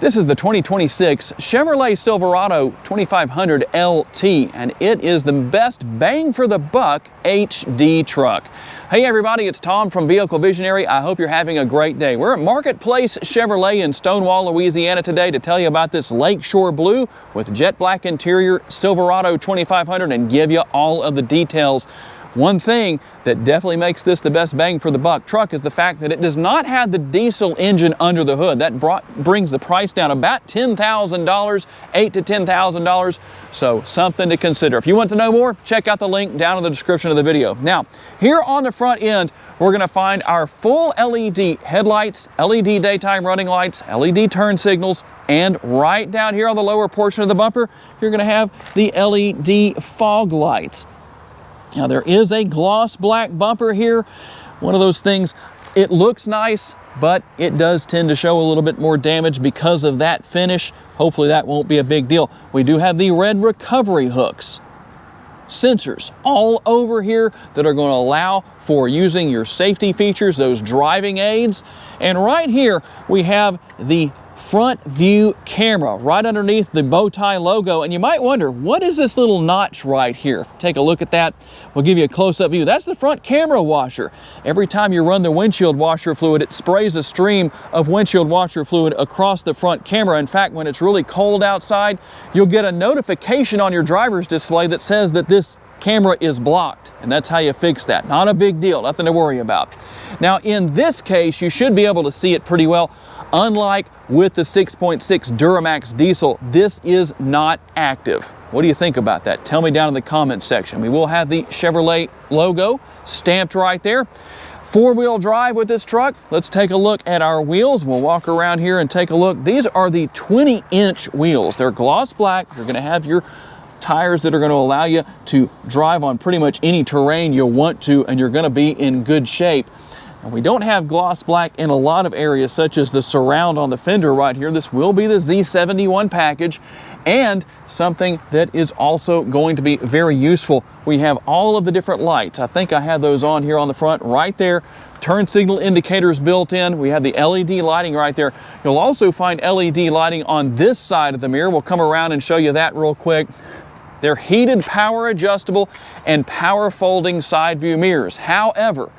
This is the 2026 Chevrolet Silverado 2500 LT, and it is the best bang for the buck HD truck. Hey everybody, it's Tom from Vehicle Visionary. I hope you're having a great day. We're at Marketplace Chevrolet in Stonewall, Louisiana today to tell you about this Lakeshore Blue with jet black interior Silverado 2500 and give you all of the details. One thing that definitely makes this the best bang for the buck truck is the fact that it does not have the diesel engine under the hood. That brings the price down about $10,000, $8,000 to $10,000. So something to consider. If you want to know more, check out the link down in the description of the video. Now, here on the front end, we're going to find our full LED headlights, LED daytime running lights, LED turn signals, and right down here on the lower portion of the bumper, you're going to have the LED fog lights. Now there is a gloss black bumper here. One of those things, it looks nice, but it does tend to show a little bit more damage because of that finish. Hopefully that won't be a big deal. We do have the red recovery hooks. Sensors all over here that are going to allow for using your safety features, those driving aids. And right here we have the front view camera right underneath the bow tie logo, and you might wonder, what is this little notch right here? Take a look at that. We'll give you a close-up view. That's the front camera washer. Every time you run the windshield washer fluid, it sprays a stream of windshield washer fluid across the front camera. In fact, when it's really cold outside, you'll get a notification on your driver's display that says that this camera is blocked, and that's how you fix that. Not a big deal, nothing to worry about. Now in this case, you should be able to see it pretty well. Unlike with the 6.6 Duramax diesel, this is not active. What do you think about that? Tell me down in the comments section. We will have the Chevrolet logo stamped right there. Four-wheel drive with this truck. Let's take a look at our wheels. We'll walk around here and take a look. These are the 20-inch wheels. They're gloss black. You're going to have your tires that are going to allow you to drive on pretty much any terrain you want to, and you're going to be in good shape. And we don't have gloss black in a lot of areas, such as the surround on the fender right here. This will be the Z71 package, and something that is also going to be very useful. We have all of the different lights. I think I have those on here on the front right there. Turn signal indicators built in. We have the LED lighting right there. You'll also find LED lighting on this side of the mirror. We'll come around and show you that real quick. They're heated, power adjustable, and power folding side view mirrors. However,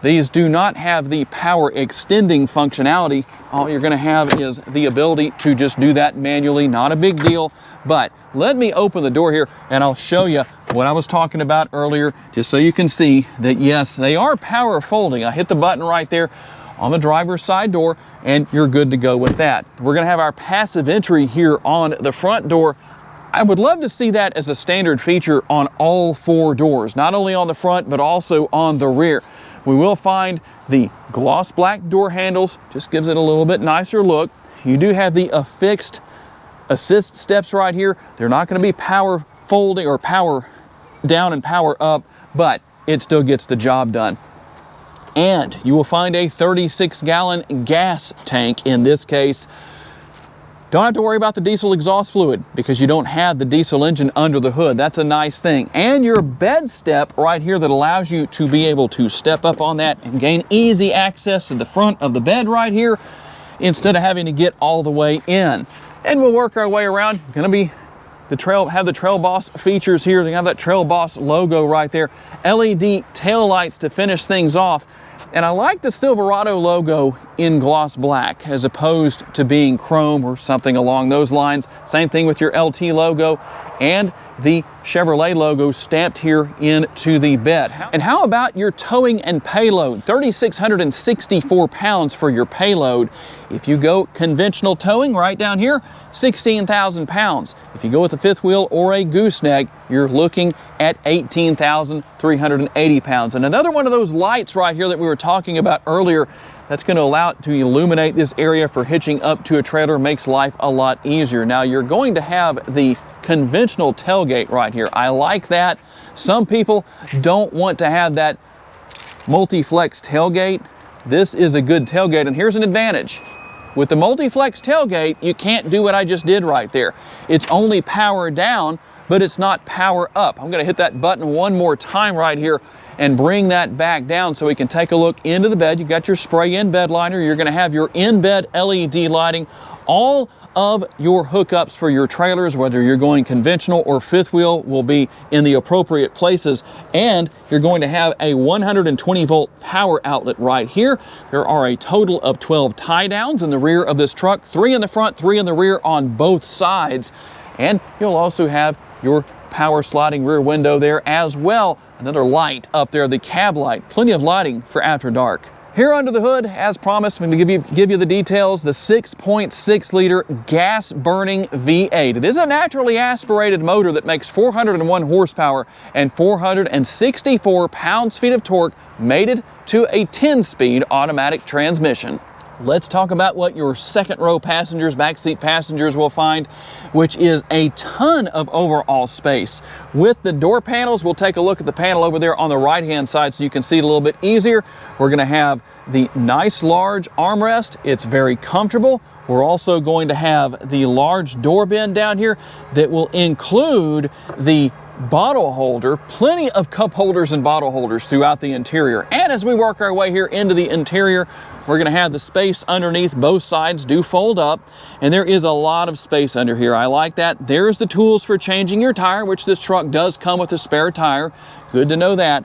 these do not have the power extending functionality. All you're going to have is the ability to just do that manually. Not a big deal, but let me open the door here and I'll show you what I was talking about earlier, just so you can see that yes, they are power folding. I hit the button right there on the driver's side door and you're good to go with that. We're going to have our passive entry here on the front door. I would love to see that as a standard feature on all four doors, not only on the front, but also on the rear. We will find the gloss black door handles, just gives it a little bit nicer look. You do have the affixed assist steps right here. They're not going to be power folding or power down and power up, but it still gets the job done. And you will find a 36-gallon gas tank in this case. Don't have to worry about the diesel exhaust fluid because you don't have the diesel engine under the hood. That's a nice thing. And your bed step right here that allows you to be able to step up on that and gain easy access to the front of the bed right here instead of having to get all the way in. And we'll work our way around. Gonna be have the Trail Boss features here. They have that Trail Boss logo right there. LED tail lights to finish things off. And I like the Silverado logo in gloss black as opposed to being chrome or something along those lines. Same thing with your LT logo and the Chevrolet logo stamped here into the bed. And how about your towing and payload? 3,664 pounds for your payload. If you go conventional towing right down here, 16,000 pounds. If you go with a fifth wheel or a gooseneck, you're looking at 18,380 pounds. And another one of those lights right here that we were talking about earlier, that's going to allow it to illuminate this area for hitching up to a trailer, makes life a lot easier. Now you're going to have the conventional tailgate right here. I like that. Some people don't want to have that multi-flex tailgate. This is a good tailgate, and here's an advantage. With the multi-flex tailgate, you can't do what I just did right there. It's only power down, but it's not power up. I'm going to hit that button one more time right here, and bring that back down so we can take a look into the bed. You've got your spray in bed liner. You're going to have your in-bed LED lighting. All of your hookups for your trailers, whether you're going conventional or fifth wheel, will be in the appropriate places, and you're going to have a 120 volt power outlet right here. There are a total of 12 tie downs in the rear of this truck, 3 in the front, 3 in the rear on both sides, and you'll also have your power sliding rear window there as well. Another light up there, the cab light, plenty of lighting for after dark. Here under the hood, as promised, I'm going to give you the details. The 6.6 liter gas burning V8. It is a naturally aspirated motor that makes 401 horsepower and 464 pounds-feet of torque, mated to a 10-speed automatic transmission. Let's talk about what your second row passengers, backseat passengers will find, which is a ton of overall space. With the door panels, we'll take a look at the panel over there on the right-hand side so you can see it a little bit easier. We're going to have the nice large armrest. It's very comfortable. We're also going to have the large door bin down here that will include the bottle holder, plenty of cup holders and bottle holders throughout the interior. And as we work our way here into the interior, we're going to have the space underneath. Both sides do fold up, and there is a lot of space under here. I like that. There's the tools for changing your tire, which this truck does come with a spare tire. Good to know that.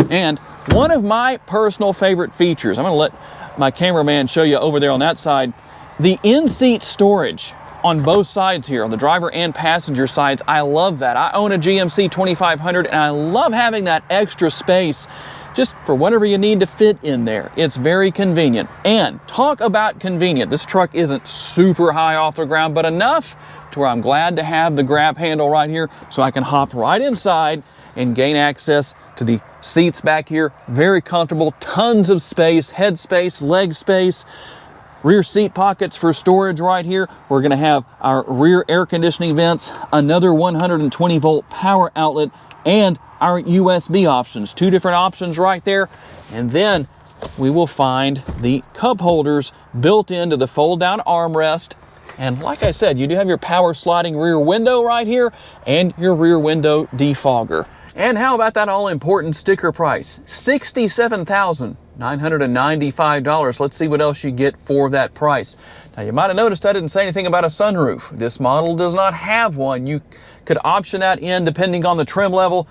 And one of my personal favorite features, I'm going to let my cameraman show you over there on that side, the in-seat storage on both sides here, on the driver and passenger sides. I love that. I own a GMC 2500, and I love having that extra space just for whatever you need to fit in there. It's very convenient. And talk about convenient. This truck isn't super high off the ground, but enough to where I'm glad to have the grab handle right here so I can hop right inside and gain access to the seats back here. Very comfortable, tons of space, head space, leg space. Rear seat pockets for storage right here. We're going to have our rear air conditioning vents, another 120 volt power outlet, and our USB options. 2 different options right there. And then we will find the cup holders built into the fold down armrest. And like I said, you do have your power sliding rear window right here and your rear window defogger. And how about that all-important sticker price? $67,995. Let's see what else you get for that price. Now, you might have noticed I didn't say anything about a sunroof. This model does not have one. You could option that in depending on the trim level.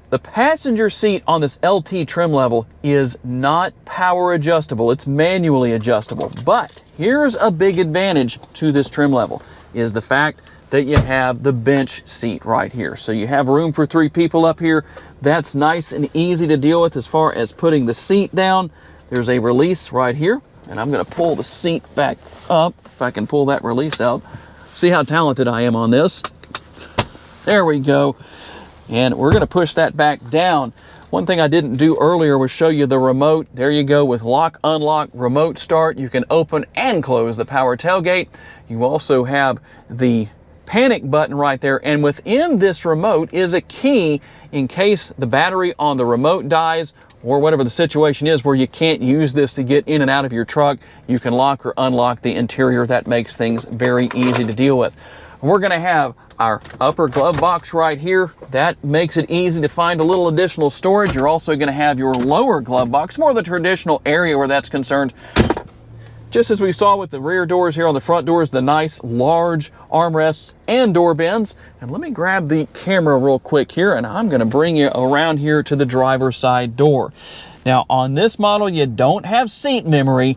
The passenger seat on this LT trim level is not power adjustable. It's manually adjustable. But here's a big advantage to this trim level, is the fact that you have the bench seat right here. So you have room for 3 people up here. That's nice and easy to deal with as far as putting the seat down. There's a release right here, and I'm going to pull the seat back up if I can pull that release out. See how talented I am on this. There we go. And we're going to push that back down. One thing I didn't do earlier was show you the remote. There you go with lock, unlock, remote start. You can open and close the power tailgate. You also have the panic button right there, and within this remote is a key in case the battery on the remote dies or whatever the situation is where you can't use this to get in and out of your truck. You can lock or unlock the interior. That makes things very easy to deal with. And we're going to have our upper glove box right here. That makes it easy to find a little additional storage. You're also going to have your lower glove box, more the traditional area where that's concerned. Just as we saw with the rear doors here on the front doors, the nice large armrests and door bins. And let me grab the camera real quick here, and I'm going to bring you around here to the driver's side door. Now on this model, you don't have seat memory,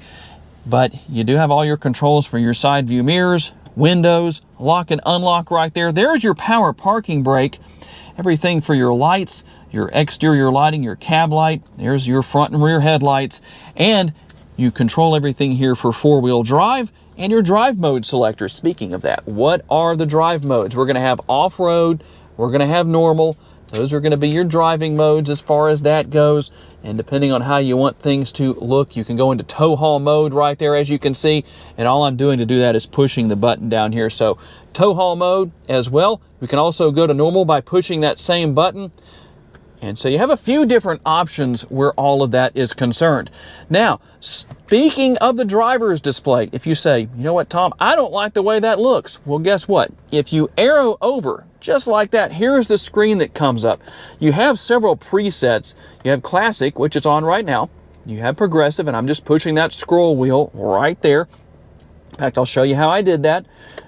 but you do have all your controls for your side view mirrors, windows, lock and unlock right there. There's your power parking brake, everything for your lights, your exterior lighting, your cab light. There's your front and rear headlights, and you control everything here for 4-wheel drive and your drive mode selector. Speaking of that, what are the drive modes? We're going to have off-road, we're going to have normal. Those are going to be your driving modes as far as that goes. And depending on how you want things to look, you can go into tow haul mode right there, as you can see. And all I'm doing to do that is pushing the button down here. So tow haul mode as well. We can also go to normal by pushing that same button. And so you have a few different options where all of that is concerned. Now, speaking of the driver's display, if you say, you know what, Tom, I don't like the way that looks. Well, guess what? If you arrow over just like that, here's the screen that comes up. You have several presets. You have Classic, which is on right now. You have Progressive, and I'm just pushing that scroll wheel right there. In fact, I'll show you how I did that.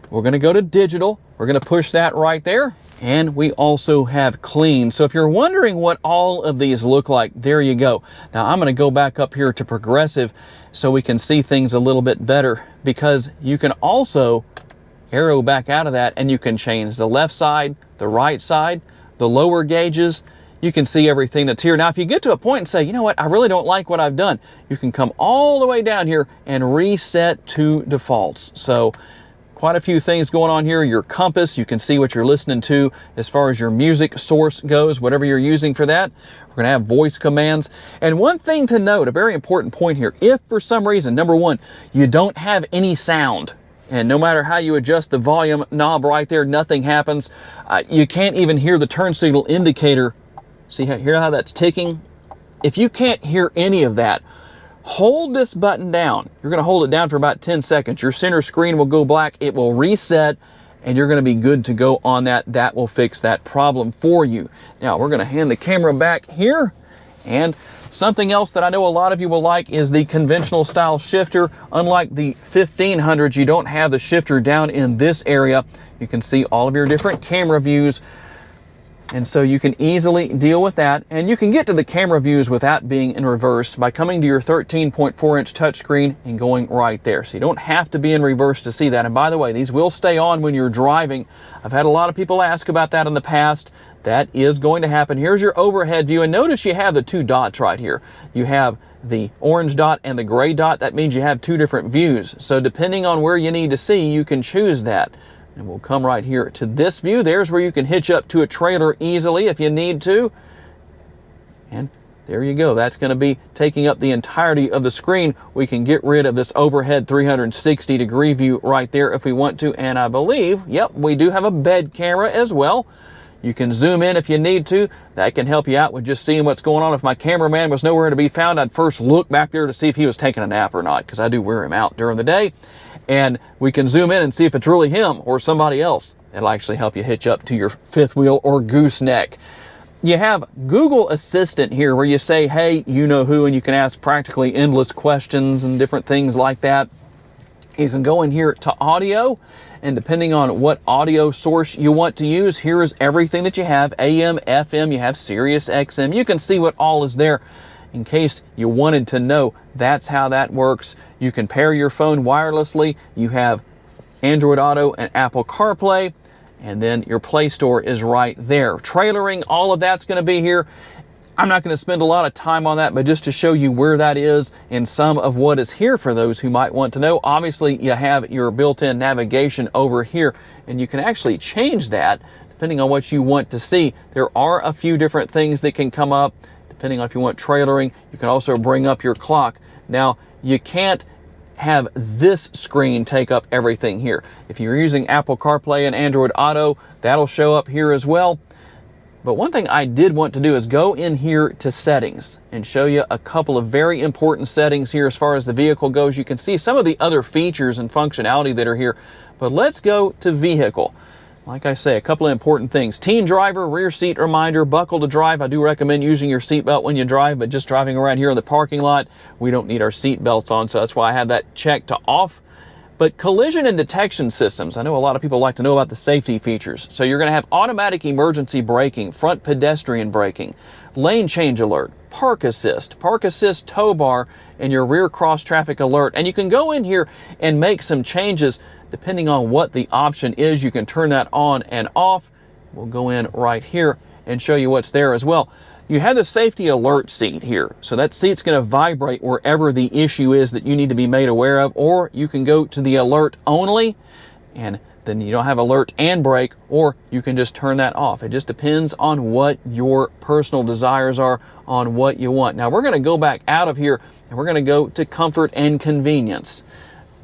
We're going to go to Digital. We're going to push that right there. And we also have Clean. So if you're wondering what all of these look like, there you go. Now I'm going to go back up here to Progressive so we can see things a little bit better, because you can also arrow back out of that and you can change the left side, the right side, the lower gauges. You can see everything that's here. Now, if you get to a point and say, you know what, I really don't like what I've done, you can come all the way down here and reset to defaults. So quite a few things going on here. Your compass, you can see what you're listening to as far as your music source goes, whatever you're using for that. We're going to have voice commands. And one thing to note, a very important point here, if for some reason, number one, you don't have any sound, and no matter how you adjust the volume knob right there, nothing happens. You can't even hear the turn signal indicator. See, hear how that's ticking? If you can't hear any of that, hold this button down. You're going to hold it down for about 10 seconds. Your center screen will go black. It will reset, and you're going to be good to go on that. That will fix that problem for you. Now, we're going to hand the camera back here. And something else that I know a lot of you will like is the conventional style shifter. Unlike the 1500s, you don't have the shifter down in this area. You can see all of your different camera views. And so you can easily deal with that, and you can get to the camera views without being in reverse by coming to your 13.4-inch touchscreen and going right there. So you don't have to be in reverse to see that. And by the way, these will stay on when you're driving. I've had a lot of people ask about that in the past. That is going to happen. Here's your overhead view, and notice you have the two dots right here. You have the orange dot and the gray dot. That means you have two different views. So depending on where you need to see, you can choose that. And we'll come right here to this view. There's where you can hitch up to a trailer easily if you need to. And there you go. That's going to be taking up the entirety of the screen. We can get rid of this overhead 360-degree view right there if we want to. And I believe, yep, we do have a bed camera as well. You can zoom in if you need to. That can help you out with just seeing what's going on. If my cameraman was nowhere to be found, I'd first look back there to see if he was taking a nap or not, because I do wear him out during the day. And we can zoom in and see if it's really him or somebody else. It'll actually help you hitch up to your fifth wheel or gooseneck. You have Google Assistant here where you say, hey, you know who, and you can ask practically endless questions and different things like that. You can go in here to audio, and depending on what audio source you want to use, here is everything that you have. AM, FM, you have Sirius XM. You can see what all is there. In case you wanted to know, that's how that works. You can pair your phone wirelessly. You have Android Auto and Apple CarPlay, and then your Play Store is right there. Trailering, all of that's going to be here. I'm not going to spend a lot of time on that, but just to show you where that is and some of what is here for those who might want to know. Obviously, you have your built-in navigation over here, and you can actually change that depending on what you want to see. There are a few different things that can come up. Depending on if you want trailering, you can also bring up your clock. Now, you can't have this screen take up everything here. If you're using Apple CarPlay and Android Auto, that'll show up here as well. But one thing I did want to do is go in here to settings and show you a couple of very important settings here as far as the vehicle goes. You can see some of the other features and functionality that are here, but let's go to vehicle. Like I say, a couple of important things. Teen driver, rear seat reminder, buckle to drive. I do recommend using your seatbelt when you drive, but just driving around here in the parking lot, we don't need our seat belts on, so that's why I have that checked to off. But collision and detection systems, I know a lot of people like to know about the safety features. So you're going to have automatic emergency braking, front pedestrian braking, lane change alert, park assist tow bar, and your rear cross traffic alert. And you can go in here and make some changes depending on what the option is. You can turn that on and off. We'll go in right here and show you what's there as well. You have the safety alert seat here. So that seat's going to vibrate wherever the issue is that you need to be made aware of, or you can go to the alert only, and then you don't have alert and brake, or you can just turn that off. It just depends on what your personal desires are, on what you want. Now we're going to go back out of here, and we're going to go to comfort and convenience.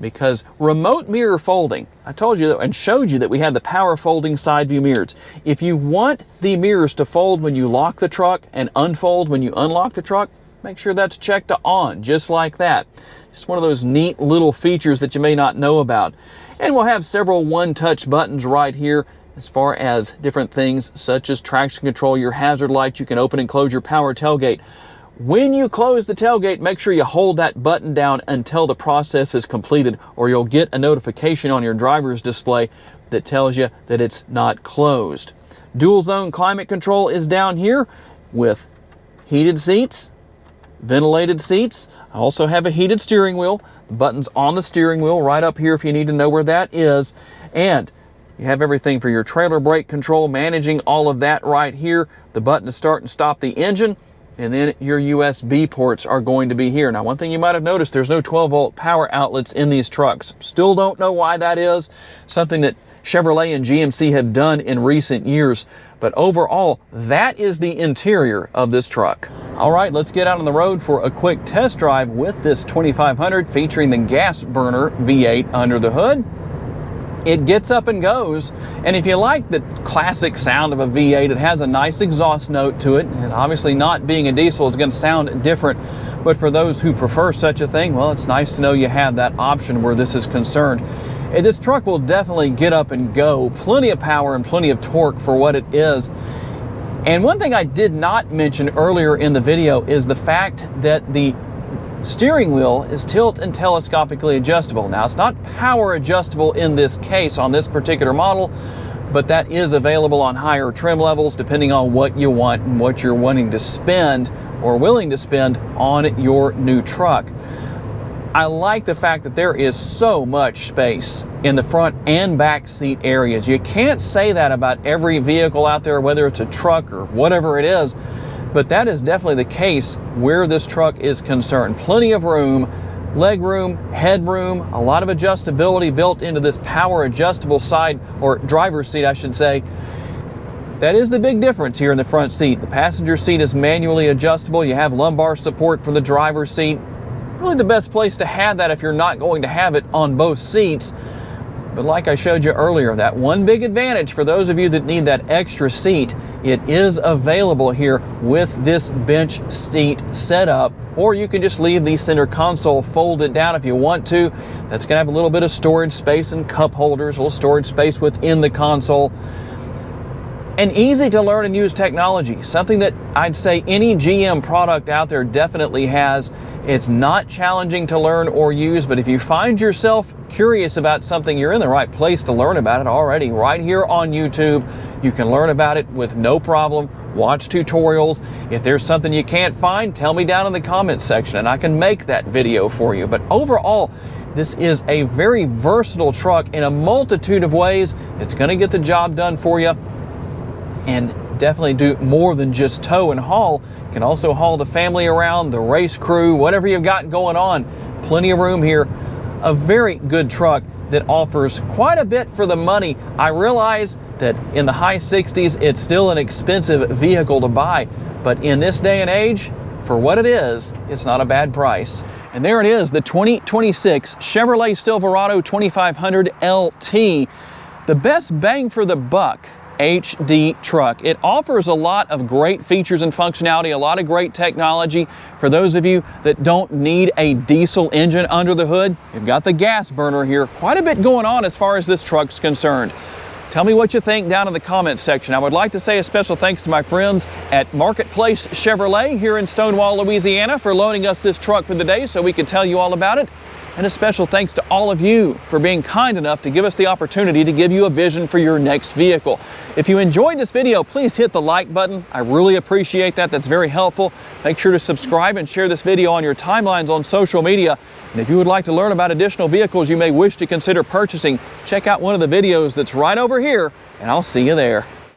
because remote mirror folding, I told you and showed you that we had the power folding side view mirrors. If you want the mirrors to fold when you lock the truck and unfold when you unlock the truck, make sure that's checked to on, just like that. Just one of those neat little features that you may not know about. And we'll have several one-touch buttons right here as far as different things such as traction control, your hazard lights. You can open and close your power tailgate. When you close the tailgate, make sure you hold that button down until the process is completed, or you'll get a notification on your driver's display that tells you that it's not closed. Dual zone climate control is down here with heated seats, ventilated seats. I also have a heated steering wheel. The button's on the steering wheel right up here if you need to know where that is. And you have everything for your trailer brake control, managing all of that right here. The button to start and stop the engine. And then your USB ports are going to be here. Now, one thing you might have noticed, there's no 12-volt power outlets in these trucks. Still don't know why that is. Something that Chevrolet and GMC have done in recent years. But overall, that is the interior of this truck. All right, let's get out on the road for a quick test drive with this 2500 featuring the gas burner V8 under the hood. It gets up and goes, and if you like the classic sound of a V8, it has a nice exhaust note to it, and obviously not being a diesel is going to sound different, but for those who prefer such a thing, well, it's nice to know you have that option where this is concerned. And this truck will definitely get up and go, plenty of power and plenty of torque for what it is. And one thing I did not mention earlier in the video is the fact that the steering wheel is tilt and telescopically adjustable. Now, it's not power adjustable in this case on this particular model, but that is available on higher trim levels depending on what you want and what you're wanting to spend or willing to spend on your new truck. I like the fact that there is so much space in the front and back seat areas. You can't say that about every vehicle out there, whether it's a truck or whatever it is, but that is definitely the case where this truck is concerned. Plenty of room, leg room, headroom, a lot of adjustability built into this power adjustable side, or driver's seat, I should say. That is the big difference here in the front seat. The passenger seat is manually adjustable. You have lumbar support for the driver's seat. Really the best place to have that if you're not going to have it on both seats. But like I showed you earlier, that one big advantage for those of you that need that extra seat, it is available here with this bench seat setup, or you can just leave the center console folded down if you want to. That's going to have a little bit of storage space and cup holders, a little storage space within the console. And easy to learn and use technology, something that I'd say any GM product out there definitely has. It's not challenging to learn or use, but if you find yourself curious about something, you're in the right place to learn about it already. Right here on YouTube, you can learn about it with no problem. Watch tutorials. If there's something you can't find, tell me down in the comments section and I can make that video for you. But overall, this is a very versatile truck in a multitude of ways. It's going to get the job done for you and definitely do more than just tow and haul. You can also haul the family around, the race crew, whatever you've got going on. Plenty of room here. A very good truck that offers quite a bit for the money. I realize that in the high 60s, it's still an expensive vehicle to buy, but in this day and age, for what it is, it's not a bad price. And there it is, the 2026 Chevrolet Silverado 2500 LT, the best bang for the buck HD truck. It offers a lot of great features and functionality, a lot of great technology. For those of you that don't need a diesel engine under the hood, you've got the gas burner here. Quite a bit going on as far as this truck's concerned. Tell me what you think down in the comments section. I would like to say a special thanks to my friends at Marketplace Chevrolet here in Stonewall, Louisiana for loaning us this truck for the day so we could tell you all about it. And a special thanks to all of you for being kind enough to give us the opportunity to give you a vision for your next vehicle. If you enjoyed this video, please hit the like button. I really appreciate that. That's very helpful. Make sure to subscribe and share this video on your timelines on social media. And if you would like to learn about additional vehicles you may wish to consider purchasing, check out one of the videos that's right over here, and I'll see you there.